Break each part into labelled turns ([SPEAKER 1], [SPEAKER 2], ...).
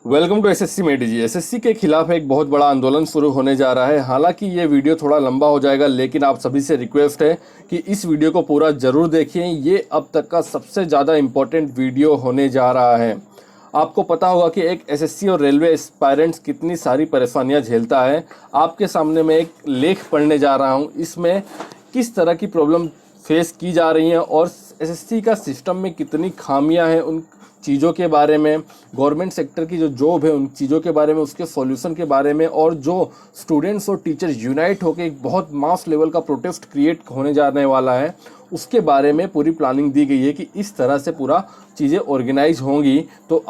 [SPEAKER 1] Welcome to SSC मेडी जी। SSC के खिलाफ एक बहुत बड़ा आंदोलन शुरू होने जा रहा है। हालांकि ये वीडियो थोड़ा लंबा हो जाएगा, लेकिन आप सभी से रिक्वेस्ट है कि इस वीडियो को पूरा ज़रूर देखिए। ये अब तक का सबसे ज़्यादा इम्पोर्टेंट वीडियो होने जा रहा है। आपको पता होगा कि एक एसएससी और रेलवे एस्पायरेंट्स कितनी सारी परेशानियां झेलता है। आपके सामने मैं एक लेख पढ़ने जा रहा हूँ, इसमें किस तरह की प्रॉब्लम फेस की जा रही हैं और एसएससी का सिस्टम में कितनी खामियां हैं, उन चीज़ों के बारे में, गवर्नमेंट सेक्टर की जो जॉब है उन चीज़ों के बारे में, उसके सॉल्यूशन के बारे में, और जो स्टूडेंट्स और टीचर्स यूनाइट होकर एक बहुत मास लेवल का प्रोटेस्ट क्रिएट होने जाने वाला है, उसके बारे में पूरी प्लानिंग दी गई है कि इस तरह से पूरा चीज़ें ऑर्गेनाइज होंगी। तो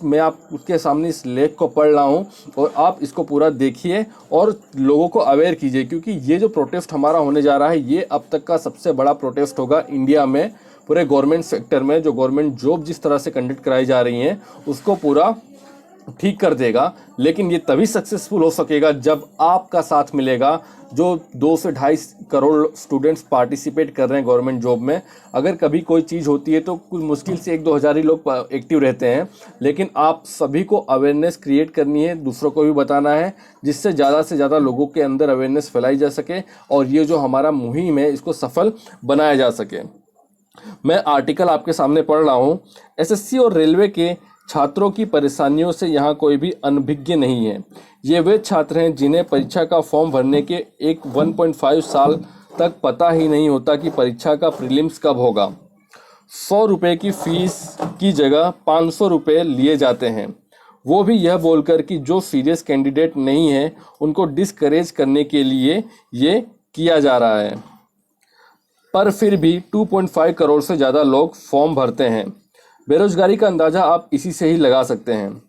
[SPEAKER 1] मैं आप उसके सामने इस लेख को पढ़ रहा हूँ और आप इसको पूरा देखिए और लोगों को अवेयर कीजिए, क्योंकि ये जो प्रोटेस्ट हमारा होने जा रहा है ये अब तक का सबसे बड़ा प्रोटेस्ट होगा इंडिया में। पूरे गवर्नमेंट सेक्टर में जो गवर्नमेंट जॉब जिस तरह से कंडक्ट कराई जा रही हैं उसको पूरा ठीक कर देगा। लेकिन ये तभी सक्सेसफुल हो सकेगा जब आपका साथ मिलेगा। जो 2 से 2.5 करोड़ स्टूडेंट्स पार्टिसिपेट कर रहे हैं गवर्नमेंट जॉब में, अगर कभी कोई चीज़ होती है तो कुछ मुश्किल से 1-2 हज़ार ही लोग एक्टिव रहते हैं, लेकिन आप सभी को अवेयरनेस क्रिएट करनी है, दूसरों को भी बताना है, जिससे ज़्यादा से ज़्यादा लोगों के अंदर अवेयरनेस फैलाई जा सके और ये जो हमारा मुहिम है इसको सफल बनाया जा सके। मैं आर्टिकल आपके सामने पढ़ रहा हूँ। एसएससी और रेलवे के छात्रों की परेशानियों से यहाँ कोई भी अनभिज्ञ नहीं है। ये वे छात्र हैं जिन्हें परीक्षा का फॉर्म भरने के 1.5 साल तक पता ही नहीं होता कि परीक्षा का प्रीलिम्स कब होगा। 100 रुपये की फीस की जगह 500 रुपये लिए जाते हैं, वो भी यह बोलकर कि जो सीरियस कैंडिडेट नहीं है उनको डिस्करेज करने के लिए ये किया जा रहा है। पर फिर भी 2.5 करोड़ से ज़्यादा लोग फॉर्म भरते हैं। बेरोजगारी का अंदाज़ा आप इसी से ही लगा सकते हैं।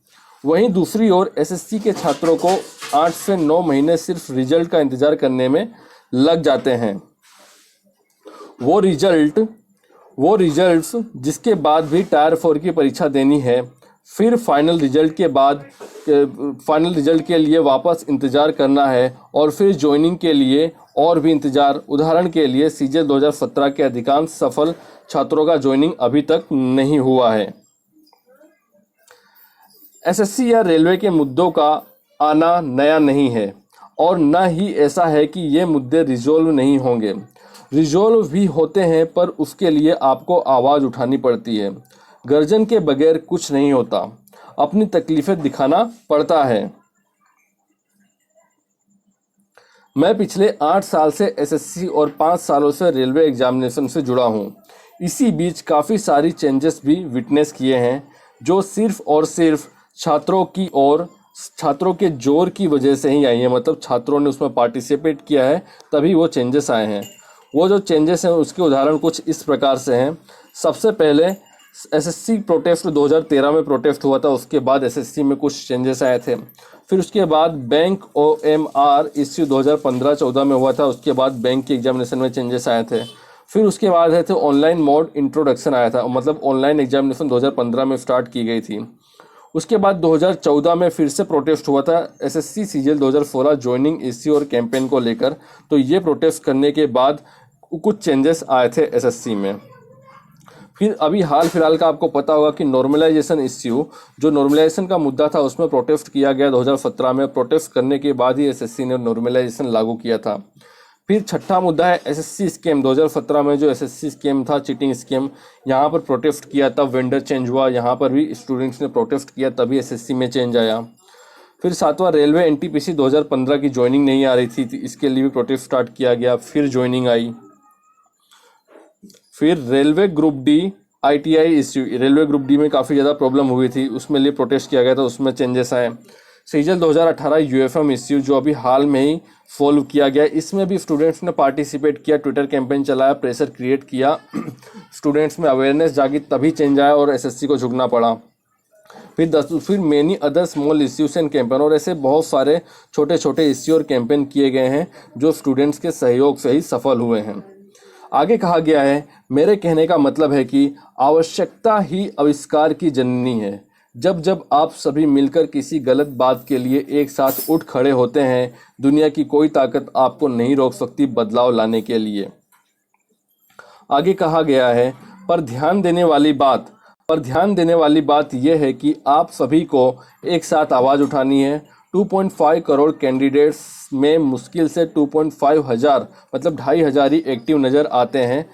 [SPEAKER 1] वहीं दूसरी ओर एसएससी के छात्रों को 8 से 9 महीने सिर्फ रिजल्ट का इंतज़ार करने में लग जाते हैं। वो रिजल्ट्स जिसके बाद भी टायर 4 की परीक्षा देनी है, फिर फाइनल रिजल्ट के लिए वापस इंतज़ार करना है और फिर ज्वाइनिंग के लिए और भी इंतज़ार। उदाहरण के लिए सीजीएल 2017 के अधिकांश सफल छात्रों का ज्वाइनिंग अभी तक नहीं हुआ है। एसएससी या रेलवे के मुद्दों का आना नया नहीं है और न ही ऐसा है कि ये मुद्दे रिजॉल्व नहीं होंगे। रिजॉल्व भी होते हैं, पर उसके लिए आपको आवाज़ उठानी पड़ती है। गर्जन के बगैर कुछ नहीं होता, अपनी तकलीफ़ें दिखाना पड़ता है। मैं पिछले 8 साल से एसएससी और 5 सालों से रेलवे एग्जामिनेशन से जुड़ा हूँ। इसी बीच काफ़ी सारी चेंजेस भी विटनेस किए हैं, जो सिर्फ और सिर्फ छात्रों के जोर की वजह से ही आई है। मतलब छात्रों ने उसमें पार्टिसिपेट किया है तभी वो चेंजेस आए हैं। वो जो चेंजेस हैं उसके उदाहरण कुछ इस प्रकार से हैं। सबसे पहले एसएससी प्रोटेस्ट 2013 में प्रोटेस्ट हुआ था, उसके बाद एसएससी में कुछ चेंजेस आए थे। फिर उसके बाद बैंक ओएमआर इश्यू 2015-14 में हुआ था, उसके बाद बैंक की एग्जामिनेशन में चेंजेस आए थे। फिर उसके बाद है थे ऑनलाइन मोड इंट्रोडक्शन आया था, मतलब ऑनलाइन एग्जामिनेशन 2015 में स्टार्ट की गई थी। उसके बाद 2014 में फिर से प्रोटेस्ट हुआ था एसएससी सीजीएल 2016 ज्वाइनिंग इश्यू और कैंपेन को लेकर। तो ये प्रोटेस्ट करने के बाद कुछ चेंजेस आए थे एसएससी में। फिर अभी हाल फिलहाल का आपको पता होगा कि नॉर्मलाइजेशन इश्यू, जो नॉर्मलाइजेशन का मुद्दा था उसमें प्रोटेस्ट किया गया 2017 में। प्रोटेस्ट करने के बाद ही एसएससी ने नॉर्मलाइजेशन लागू किया था। फिर छठा मुद्दा है एसएससी स्कैम। 2017 में जो एसएससी स्कैम था, चीटिंग स्कैम, यहाँ पर प्रोटेस्ट किया, तब वेंडर चेंज हुआ, यहाँ पर भी स्टूडेंट्स ने प्रोटेस्ट किया, तभी एसएससी में चेंज आया। फिर सातवां रेलवे एनटीपीसी 2015 की ज्वाइनिंग नहीं आ रही थी, इसके लिए भी प्रोटेस्ट स्टार्ट किया गया, फिर ज्वाइनिंग आई। फिर railway group D ITI issue, railway group D में काफ़ी ज़्यादा प्रॉब्लम हुई थी, उसमें लिए प्रोटेस्ट किया गया था, उसमें चेंजेस आए। सीजीएल 2018 यूएफएम इश्यू जो अभी हाल में ही सॉल्व किया गया, इसमें भी स्टूडेंट्स ने पार्टिसिपेट किया, ट्विटर कैंपेन चलाया, प्रेशर क्रिएट किया, स्टूडेंट्स में अवेयरनेस जागी, तभी चेंज आया और एसएससी को झुकना पड़ा। फिर many other small issues and campaign, और ऐसे बहुत सारे छोटे छोटे इश्यू और कैंपेन किए गए हैं जो स्टूडेंट्स के सहयोग से ही सफल हुए हैं। आगे कहा गया है, मेरे कहने का मतलब है कि आवश्यकता ही आविष्कार की जननी है। जब जब आप सभी मिलकर किसी गलत बात के लिए एक साथ उठ खड़े होते हैं, दुनिया की कोई ताकत आपको नहीं रोक सकती बदलाव लाने के लिए। आगे कहा गया है, पर ध्यान देने वाली बात, पर ध्यान देने वाली बात यह है कि आप सभी को एक साथ आवाज़ उठानी है। 2.5 करोड़ कैंडिडेट्स में मुश्किल से 2.5 हज़ार मतलब 2,500 ही एक्टिव नज़र आते हैं।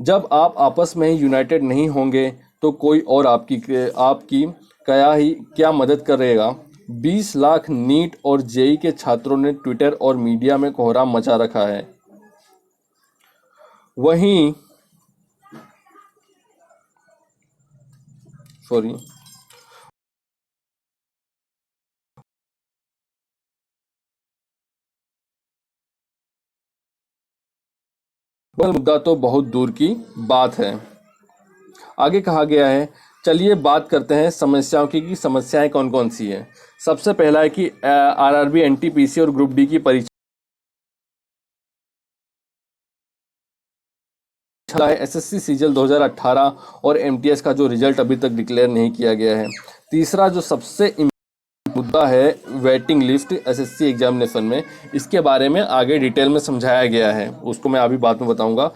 [SPEAKER 1] जब आप आपस में ही यूनाइटेड नहीं होंगे तो कोई और आपकी क्या मदद करेगा। 20 लाख नीट और जेई के छात्रों ने ट्विटर और मीडिया में कोहराम मचा रखा है। वहीं वह मुद्दा तो बहुत दूर की बात है। आगे कहा गया है, चलिए बात करते हैं समस्याओं की कि समस्याएं कौन कौन सी हैं। सबसे पहला है कि आरआरबी, एनटीपीसी और ग्रुप डी की परीक्षा है। एसएससी सीजीएल 2018 और एमटीएस का जो रिजल्ट अभी तक डिक्लेयर नहीं किया गया है। तीसरा जो सबसे मुद्दा है वेटिंग लिस्ट एसएससी एग्जामिनेशन में, इसके बारे में आगे डिटेल में समझाया गया है, उसको मैं अभी बाद में बताऊंगा।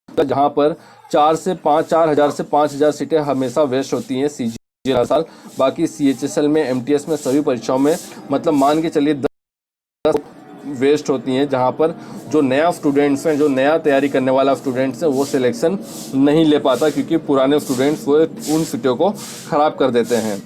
[SPEAKER 1] जहां पर 4,000 से 5,000 सीटें हमेशा वेस्ट होती हैं सीजीएल हर साल। बाकी सीएचएसएल में, एमटीएस में, सभी परीक्षाओं में मतलब मान के चलिए 10 वेस्ट होती हैं, जहां पर जो नया स्टूडेंट्स हैं, जो नया तैयारी करने वाला स्टूडेंट्स हैं, वो सिलेक्शन नहीं ले पाता क्योंकि पुराने स्टूडेंट्स वो उन सीटों को ख़राब कर देते हैं।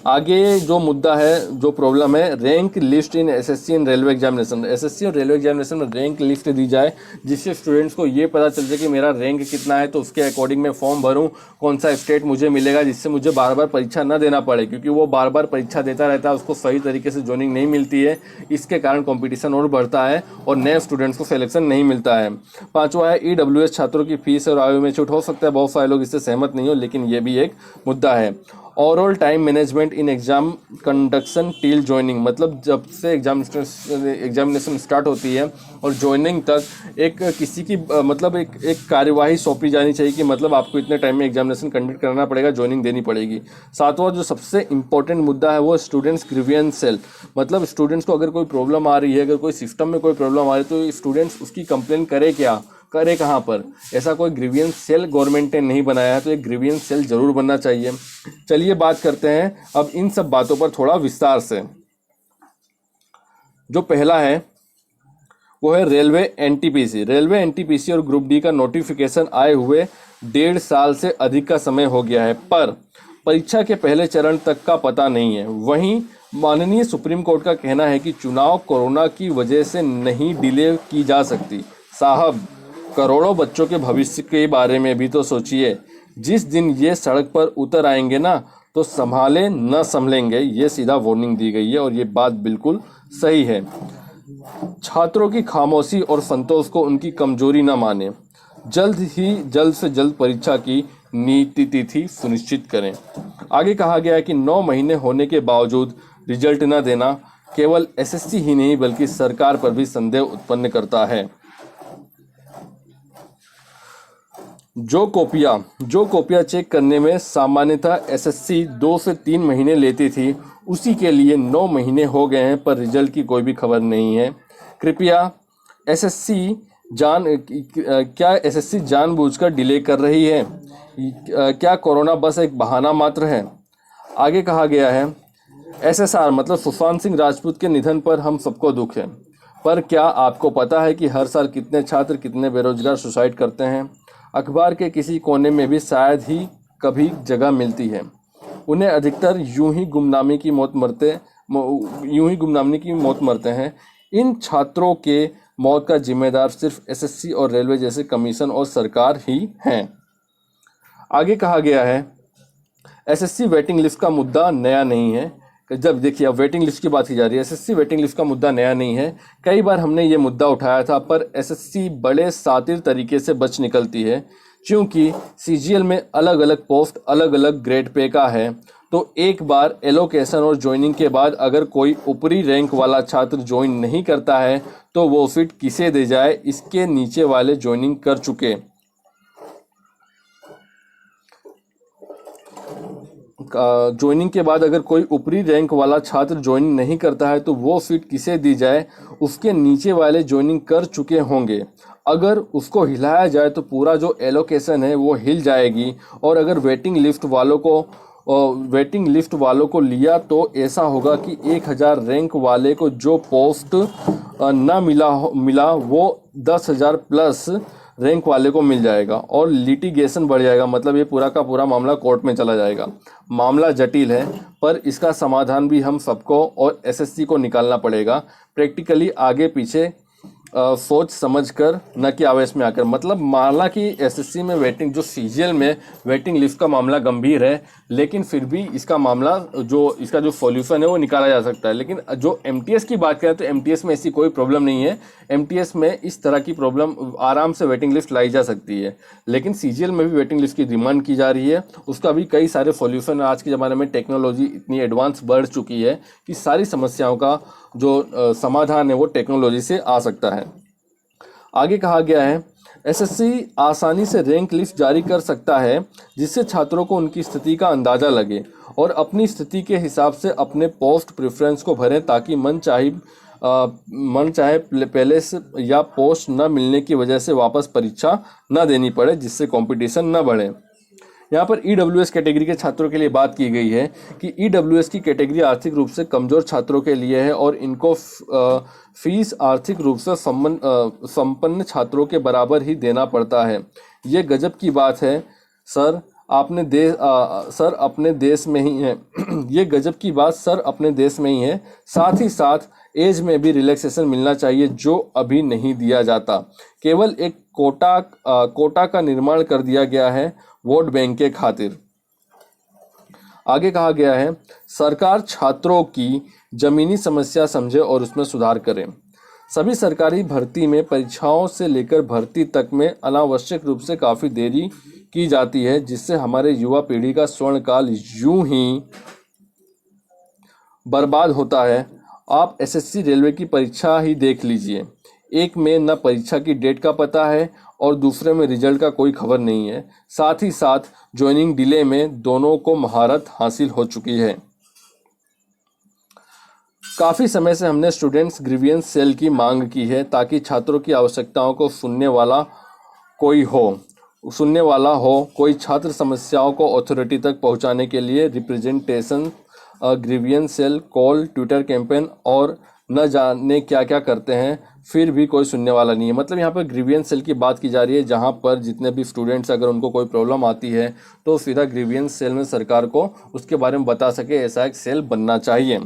[SPEAKER 1] आगे जो मुद्दा है, जो प्रॉब्लम है, rank list in SSC and railway examination. SSC और रेलवे एग्जामिनेशन में रैंक लिस्ट दी जाए जिससे स्टूडेंट्स को ये पता चल जाए कि मेरा रैंक कितना है, तो उसके अकॉर्डिंग मैं फॉर्म भरूं, कौन सा स्टेट मुझे मिलेगा, जिससे मुझे बार बार परीक्षा ना देना पड़े, क्योंकि वो बार बार परीक्षा देता रहता है, उसको सही तरीके से ज्वाइनिंग नहीं मिलती है। इसके कारण कॉम्पिटिशन और बढ़ता है और नए स्टूडेंट्स को सिलेक्शन नहीं मिलता है। पाँचवा है ईडब्ल्यूएस छात्रों की फीस और आयु में छूट। हो सकता है बहुत सारे लोग इससे सहमत नहीं हो, लेकिन ये भी एक मुद्दा है। Overall time management in exam conduction till joining, मतलब जब से एग्जामिनेशन स्टार्ट होती है और ज्वाइनिंग तक एक किसी की मतलब एक कार्यवाही सौंपी जानी चाहिए कि मतलब आपको इतने टाइम में एग्जामिनेशन कंडक्ट करना पड़ेगा, ज्वाइनिंग देनी पड़ेगी। सातवां जो सबसे इंपॉर्टेंट मुद्दा है वो स्टूडेंट्स ग्रीवियंस सेल, मतलब स्टूडेंट्स को अगर कोई प्रॉब्लम आ रही है, अगर कोई सिस्टम में कोई प्रॉब्लम आ रही है, तो स्टूडेंट्स उसकी कंप्लेन करे कहाँ पर। ऐसा कोई ग्रीवियंस सेल गवर्नमेंट ने नहीं बनाया है, तो एक ग्रीवियंस सेल जरूर बनना चाहिए। चलिए बात करते हैं अब इन सब बातों पर थोड़ा विस्तार से। जो पहला है वो है रेलवे एनटीपीसी। रेलवे एनटीपीसी और ग्रुप डी का नोटिफिकेशन आए हुए 1.5 साल से अधिक का समय हो गया है, पर परीक्षा के पहले चरण तक का पता नहीं है। वहीं माननीय सुप्रीम कोर्ट का कहना है कि चुनाव कोरोना की वजह से नहीं डिले की जा सकती। साहब, करोड़ों बच्चों के भविष्य के बारे में भी तो सोचिए। जिस दिन ये सड़क पर उतर आएंगे ना, तो संभाले न संभलेंगे, ये सीधा वार्निंग दी गई है और ये बात बिल्कुल सही है। छात्रों की खामोशी और संतोष को उनकी कमजोरी न माने। जल्द से जल्द परीक्षा की नीति तिथि सुनिश्चित करें। आगे कहा गया है कि 9 महीने होने के बावजूद रिजल्ट न देना केवल एसएससी ही नहीं बल्कि सरकार पर भी संदेह उत्पन्न करता है। जो कॉपियां चेक करने में सामान्यतः एसएससी 2 से 3 महीने लेती थी, उसी के लिए 9 महीने हो गए हैं, पर रिजल्ट की कोई भी खबर नहीं है। कृपया क्या एसएससी जानबूझकर डिले कर रही है? क्या कोरोना बस एक बहाना मात्र है? आगे कहा गया है, एसएसआर मतलब सुशांत सिंह राजपूत के निधन पर हम सबको दुख है, पर क्या आपको पता है कि हर साल कितने छात्र, कितने बेरोजगार सुसाइड करते हैं? अखबार के किसी कोने में भी शायद ही कभी जगह मिलती है। उन्हें अधिकतर यूं ही गुमनामी की मौत मरते हैं। इन छात्रों के मौत का जिम्मेदार सिर्फ एसएससी और रेलवे जैसे कमीशन और सरकार ही हैं। आगे कहा गया है, एसएससी वेटिंग लिस्ट का मुद्दा नया नहीं है। जब देखिए अब वेटिंग लिस्ट की बात की जा रही है, एसएससी वेटिंग लिस्ट का मुद्दा नया नहीं है। कई बार हमने ये मुद्दा उठाया था, पर एसएससी बड़े शातिर तरीके से बच निकलती है, क्योंकि सीजीएल में अलग अलग पोस्ट, अलग अलग ग्रेड पे का है। तो एक बार एलोकेशन और ज्वाइनिंग के बाद अगर कोई ऊपरी रैंक वाला छात्र ज्वाइन नहीं करता है, तो वो सीट किसे दे जाए, इसके नीचे वाले ज्वाइनिंग कर चुके ज्वाइनिंग के बाद अगर कोई ऊपरी रैंक वाला छात्र ज्वाइनिंग नहीं करता है, तो वो सीट किसे दी जाए, उसके नीचे वाले ज्वाइनिंग कर चुके होंगे। अगर उसको हिलाया जाए तो पूरा जो एलोकेशन है वो हिल जाएगी। और अगर वेटिंग लिस्ट वालों को लिया तो ऐसा होगा कि 1000 रैंक वाले को जो पोस्ट ना मिला वो 10,000 प्लस रैंक वाले को मिल जाएगा और लिटिगेशन बढ़ जाएगा। मतलब ये पूरा का पूरा मामला कोर्ट में चला जाएगा। मामला जटिल है, पर इसका समाधान भी हम सबको और एसएससी को निकालना पड़ेगा, प्रैक्टिकली आगे पीछे सोच समझ कर, न कि आवेश में आकर। मतलब माना कि एसएससी में वेटिंग, जो सीजीएल में वेटिंग लिस्ट का मामला गंभीर है, लेकिन फिर भी इसका मामला इसका जो सॉल्यूशन है वो निकाला जा सकता है। लेकिन जो एमटीएस की बात करें तो एमटीएस में ऐसी कोई प्रॉब्लम नहीं है। एमटीएस में इस तरह की प्रॉब्लम आराम से वेटिंग लिस्ट लाई जा सकती है, लेकिन सीजीएल में भी वेटिंग लिस्ट की डिमांड की जा रही है। उसका भी कई सारे सॉल्यूशन, आज के ज़माने में टेक्नोलॉजी इतनी एडवांस बढ़ चुकी है कि सारी समस्याओं का जो समाधान है वो टेक्नोलॉजी से आ सकता है। आगे कहा गया है, एसएससी आसानी से रैंक लिस्ट जारी कर सकता है जिससे छात्रों को उनकी स्थिति का अंदाज़ा लगे और अपनी स्थिति के हिसाब से अपने पोस्ट प्रेफरेंस को भरें, ताकि मन चाहे पहले से या पोस्ट न मिलने की वजह से वापस परीक्षा न देनी पड़े, जिससे कंपटीशन न बढ़े। यहाँ पर ईडब्ल्यूएस कैटेगरी के छात्रों के लिए बात की गई है कि ईडब्ल्यूएस की कैटेगरी आर्थिक रूप से कमज़ोर छात्रों के लिए है और इनको फीस आर्थिक रूप से संपन्न छात्रों के बराबर ही देना पड़ता है। ये गजब की बात है सर, अपने देश में ही है। ये गजब की बात सर अपने देश में ही है। साथ ही साथ एज में भी रिलैक्सेशन मिलना चाहिए, जो अभी नहीं दिया जाता। केवल एक कोटा का निर्माण कर दिया गया है वोट बैंक के खातिर। आगे कहा गया है, सरकार छात्रों की जमीनी समस्या समझे और उसमें सुधार करे। सभी सरकारी भर्ती में परीक्षाओं से लेकर भर्ती तक में अनावश्यक रूप से काफ़ी देरी की जाती है, जिससे हमारे युवा पीढ़ी का स्वर्णकाल यूं ही बर्बाद होता है। आप एसएससी रेलवे की परीक्षा ही देख लीजिए, एक में न परीक्षा की डेट का पता है और दूसरे में रिजल्ट का कोई खबर नहीं है। साथ ही साथ ज्वाइनिंग डिले में दोनों को महारत हासिल हो चुकी है। काफ़ी समय से हमने स्टूडेंट्स ग्रीवियंस सेल की मांग की है, ताकि छात्रों की आवश्यकताओं को सुनने वाला हो। कोई छात्र समस्याओं को अथॉरिटी तक पहुंचाने के लिए representation, grievance cell, call, Twitter campaign और न जाने क्या क्या करते हैं, फिर भी कोई सुनने वाला नहीं है। मतलब यहाँ पर ग्रीवियंस सेल की बात की जा रही है, जहाँ पर जितने भी स्टूडेंट्स अगर उनको कोई प्रॉब्लम आती है तो सीधा ग्रीवियंस सेल में सरकार को उसके बारे में बता सके, ऐसा एक सेल बनना चाहिए।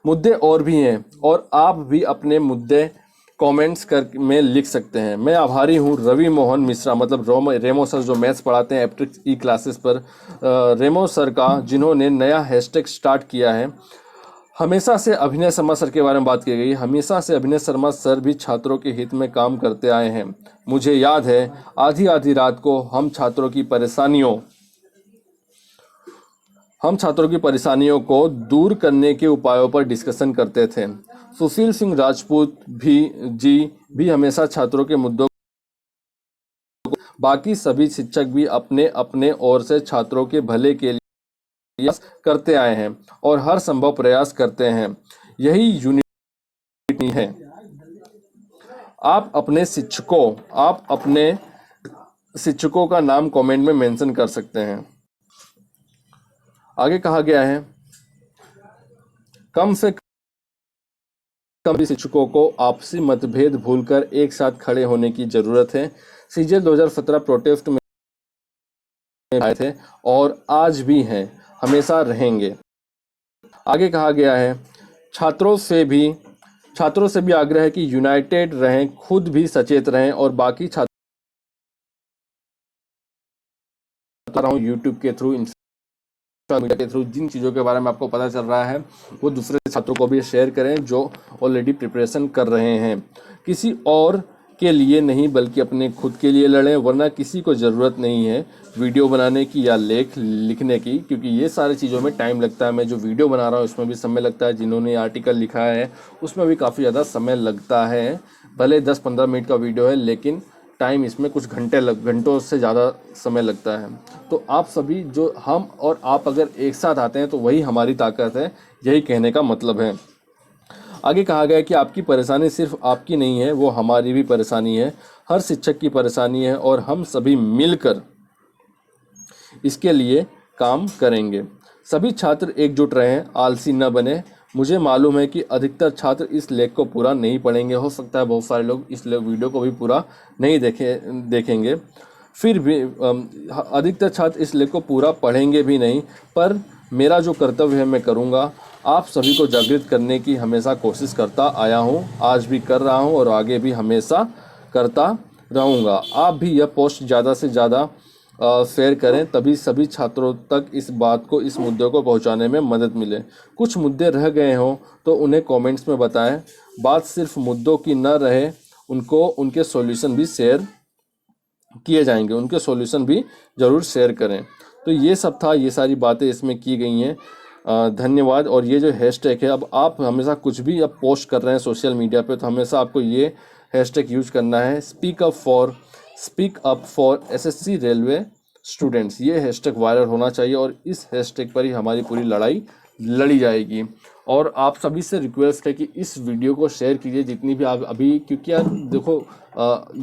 [SPEAKER 1] मुद्दे और भी हैं और आप भी अपने मुद्दे कमेंट्स में लिख सकते हैं। मैं आभारी हूँ रवि मोहन मिश्रा, मतलब रेमो सर, जो मैथ्स पढ़ाते हैं एप्टिक्स ई क्लासेस पर, रेमो सर का, जिन्होंने नया हैशटैग स्टार्ट किया है। हमेशा से अभिनय शर्मा सर के बारे में बात की गई। हमेशा से अभिनय शर्मा सर भी छात्रों के हित में काम करते आए हैं। मुझे याद है आधी आधी रात को हम छात्रों की परेशानियों को दूर करने के उपायों पर डिस्कशन करते थे। सुशील सिंह राजपूत भी हमेशा छात्रों के मुद्दों, बाकी सभी शिक्षक भी अपने अपने ओर से छात्रों के भले के लिए करते आए हैं और हर संभव प्रयास करते हैं। यही यूनिटी है। आप अपने शिक्षकों का नाम कमेंट में मेंशन कर सकते हैं। आगे कहा गया है, कम से कम शिक्षकों को आपसी मतभेद भूलकर एक साथ खड़े होने की जरूरत है। सीजीएल 2017 प्रोटेस्ट में आए थे और आज भी हैं, हमेशा रहेंगे। आगे कहा गया है, छात्रों से भी आग्रह है कि यूनाइटेड रहें, खुद भी सचेत रहें और बाकी छात्रों यूट्यूब के थ्रू, मीडिया के थ्रू जिन चीज़ों के बारे में आपको पता चल रहा है वो दूसरे छात्रों को भी शेयर करें जो ऑलरेडी प्रिपरेशन कर रहे हैं। किसी और के लिए नहीं बल्कि अपने खुद के लिए लड़ें, वरना किसी को ज़रूरत नहीं है वीडियो बनाने की या लेख लिखने की, क्योंकि ये सारी चीज़ों में टाइम लगता है। मैं जो वीडियो बना रहा हूँ उसमें भी समय लगता है, जिन्होंने आर्टिकल लिखा है उसमें भी काफ़ी ज़्यादा समय लगता है। भले 10-15 मिनट का वीडियो है, लेकिन टाइम इसमें कुछ घंटों से ज़्यादा समय लगता है। तो आप सभी, जो हम और आप अगर एक साथ आते हैं तो वही हमारी ताकत है, यही कहने का मतलब है। आगे कहा गया है कि आपकी परेशानी सिर्फ आपकी नहीं है, वो हमारी भी परेशानी है। हर शिक्षक की परेशानी है और हम सभी मिलकर इसके लिए काम करेंगे। सभी छात्र एकजुट रहें, आलसी न बने। मुझे मालूम है कि अधिकतर छात्र इस लेख को पूरा नहीं पढ़ेंगे, हो सकता है बहुत सारे लोग इस वीडियो को भी पूरा नहीं देखेंगे। फिर भी अधिकतर छात्र इस लेख को पूरा पढ़ेंगे भी नहीं, पर मेरा जो कर्तव्य है मैं करूँगा। आप सभी को जागृत करने की हमेशा कोशिश करता आया हूँ, आज भी कर रहा हूँ और आगे भी हमेशा करता रहूँगा। आप भी यह पोस्ट ज़्यादा से ज़्यादा शेयर करें, तभी सभी छात्रों तक इस बात को, इस मुद्दे को पहुंचाने में मदद मिले। कुछ मुद्दे रह गए हों तो उन्हें कमेंट्स में बताएं। बात सिर्फ मुद्दों की न रहे, उनके सॉल्यूशन भी शेयर किए जाएंगे, उनके सॉल्यूशन भी ज़रूर शेयर करें। तो ये सब था, ये सारी बातें इसमें की गई हैं। धन्यवाद। और ये जो हैशटैग है, अब आप हमेशा कुछ भी अब पोस्ट कर रहे हैं सोशल मीडिया पे, तो हमेशा आपको ये हैशटैग यूज करना है, speak up for SSC railway students. ये हैशटैग वायरल होना चाहिए और इस हैशटैग पर ही हमारी पूरी लड़ाई लड़ी जाएगी। और आप सभी से रिक्वेस्ट है कि इस वीडियो को शेयर कीजिए जितनी भी आप अभी, क्योंकि यार देखो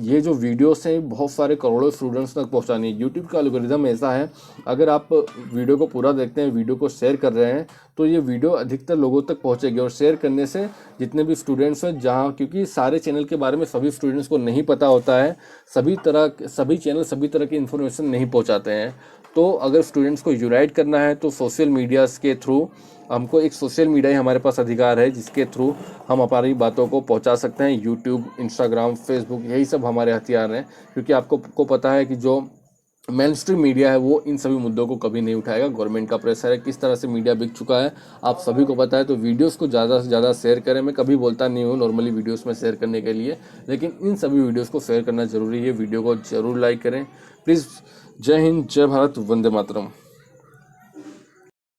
[SPEAKER 1] ये जो वीडियोस हैं बहुत सारे करोड़ों स्टूडेंट्स तक पहुंचानी है। यूट्यूब का एल्गोरिदम ऐसा है, अगर आप वीडियो को पूरा देखते हैं, वीडियो को शेयर कर रहे हैं, तो ये वीडियो अधिकतर लोगों तक पहुंचेगी। और शेयर करने से जितने भी स्टूडेंट्स हैं, जहाँ क्योंकि सारे चैनल के बारे में सभी स्टूडेंट्स को नहीं पता होता है, सभी चैनल सभी तरह की इन्फॉर्मेशन नहीं पहुँचाते हैं। तो अगर स्टूडेंट्स को यूनाइट करना है तो सोशल मीडियाज़ के थ्रू, हमको एक सोशल मीडिया ही हमारे पास अधिकार है जिसके थ्रू हम हमारी बातों को पहुंचा सकते हैं। यूट्यूब, इंस्टाग्राम, फेसबुक, यही सब हमारे हथियार हैं। क्योंकि आपको पता है कि जो मेन स्ट्रीम मीडिया है वो इन सभी मुद्दों को कभी नहीं उठाएगा। गवर्नमेंट का प्रेशर है, किस तरह से मीडिया बिक चुका है आप सभी को पता है। तो वीडियोस को ज़्यादा से ज़्यादा शेयर करें। मैं कभी बोलता नहीं हूँ नॉर्मली वीडियोस में शेयर करने के लिए, लेकिन इन सभी वीडियोस को शेयर करना ज़रूरी है। वीडियो को ज़रूर लाइक करें प्लीज़। जय हिंद, जय भारत, वंदे मातरम।